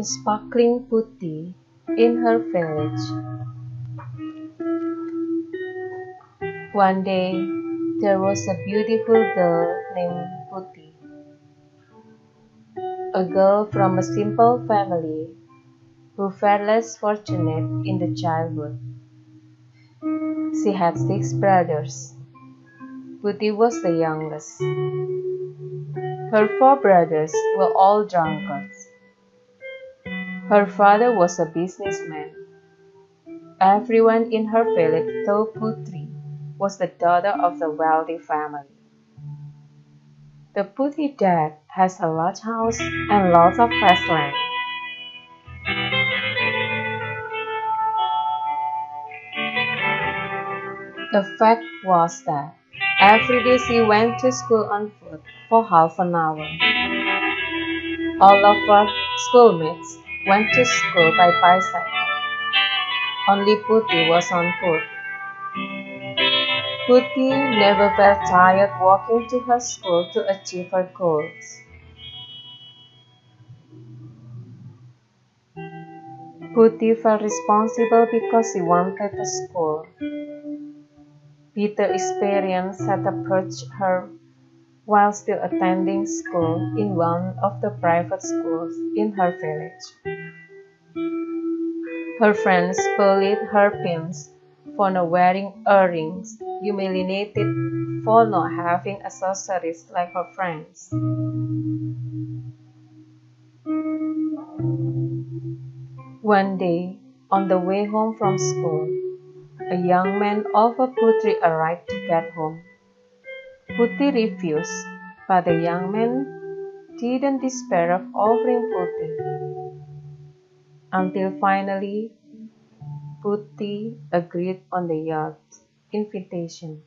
sparkling Putih in her village. One day, there was a beautiful girl named Putih, a girl from a simple family who felt less fortunate in the childhood. She had 6 brothers. Putih was the youngest. Her 4 brothers were all drunkards. Her father was a businessman. Everyone in her village thought Putih was the daughter of the wealthy family. The Putih Dad has a large house and lots of fast land. The fact was that every day she went to school on foot for half an hour. All of her schoolmates went to school by bicycle. Only Putih was on foot. Putih never felt tired walking to her school to achieve her goals. Putih felt responsible because she wanted the school. Bitter experience had approached her while still attending school in one of the private schools in her village. Her friends bullied her pins for not wearing earrings, humiliated for not having accessories like her friends. One day, on the way home from school, a young man offered Putih a ride to get home. Putih refused, but the young man didn't despair of offering Putih. Until finally, Putih agreed on the yacht's invitation.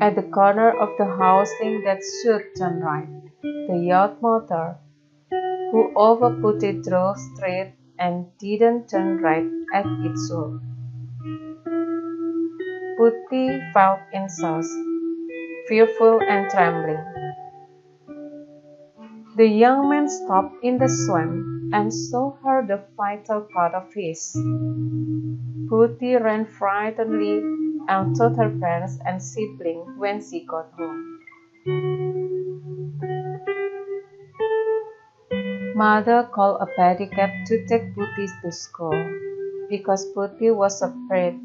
At the corner of the housing that should turn right, the yacht motor, who over Putih drove straight and didn't turn right as it should. Putih felt anxious, fearful and trembling. The young man stopped in the swamp and showed her the vital part of his. Putih ran frightenedly and told her parents and siblings when she got home. Mother called a pedicab to take Putih to school because Putih was afraid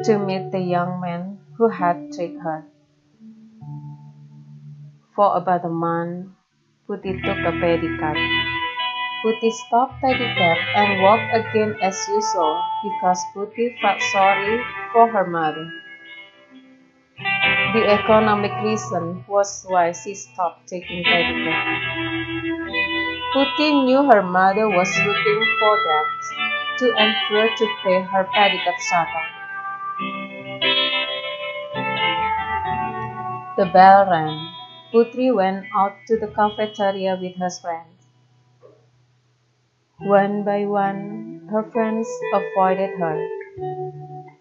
to meet the young man who had tricked her. For about a month, Putih took a pedicab. Putih stopped pedicab and walked again as usual because Putih felt sorry for her mother. The economic reason was why she stopped taking pedicab. Putih knew her mother was looking for debts to ensure to pay her pedicab shuttle. The bell rang. Putih went out to the cafeteria with her friends. One by one, her friends avoided her.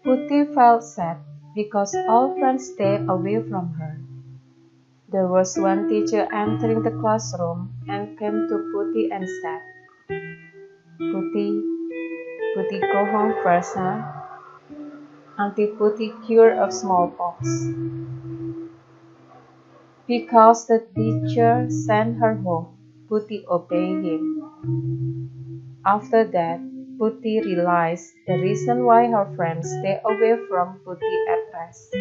Putih felt sad because all friends stayed away from her. There was one teacher entering the classroom and came to Putih and said, Putih, go home first, huh? Until Putih cured of smallpox. Because the teacher sent her home, Putih obeyed him. After that, Putih realized the reason why her friends stayed away from Putih at rest.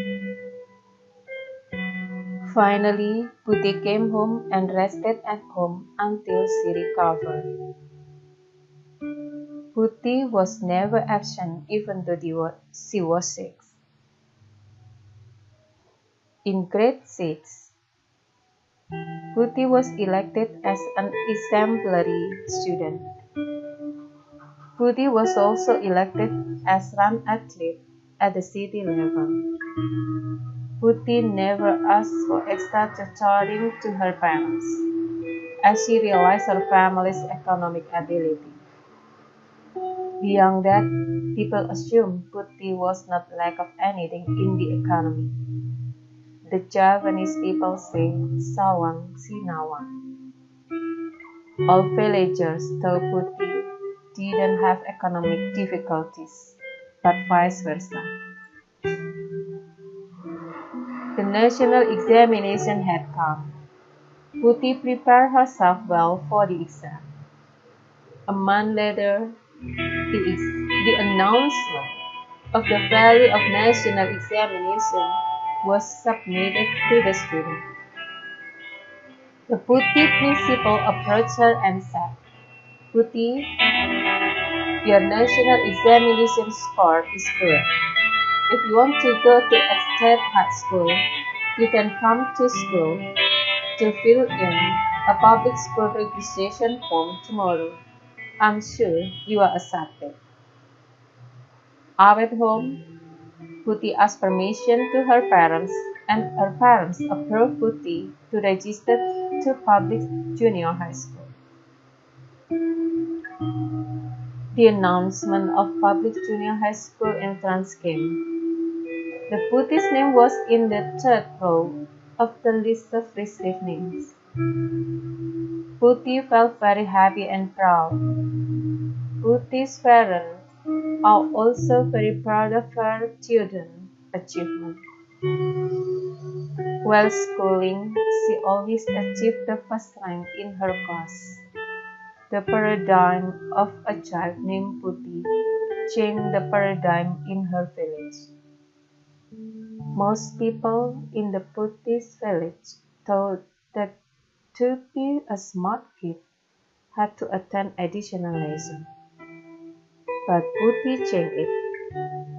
Finally, Putih came home and rested at home until she recovered. Putih was never absent even though she was sick. In grade 6, Putih was elected as an exemplary student. Putih was also elected as run athlete at the city level. Putih never asked for extra tutoring to her parents, as she realized her family's economic ability. Beyond that, people assumed Putih was not lack of anything in the economy. The Javanese people say sawang sinawang. All villagers thought Putih didn't have economic difficulties, but vice versa. The national examination had come. Putih prepared herself well for the exam. A month later, the announcement of the value of national examination was submitted to the student. The Putih principal approached her and said, "Putih, your national examination score is good. If you want to go to a state high school, you can come to school to fill in a public school registration form tomorrow. I'm sure you are accepted." I went home. Putih asked permission to her parents, and her parents approved Putih to register to public junior high school. The announcement of public junior high school entrance came. The Putih's name was in the third row of the list of received names. Putih felt very happy and proud. Putih's parents are also very proud of her children's achievement. While schooling, she always achieved the first rank in her class. The paradigm of a child named Putih changed the paradigm in her village. Most people in the Putih's village thought that to be a smart kid had to attend additional lessons. But Putih changed it.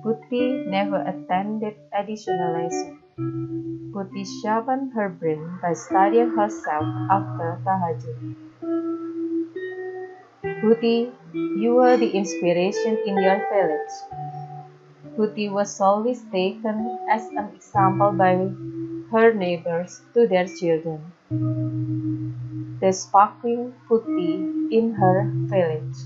Putih never attended additional lessons. Putih sharpened her brain by studying herself after tahajud. Putih, you were the inspiration in your village. Putih was always taken as an example by her neighbors to their children. The sparkling Putih in her village.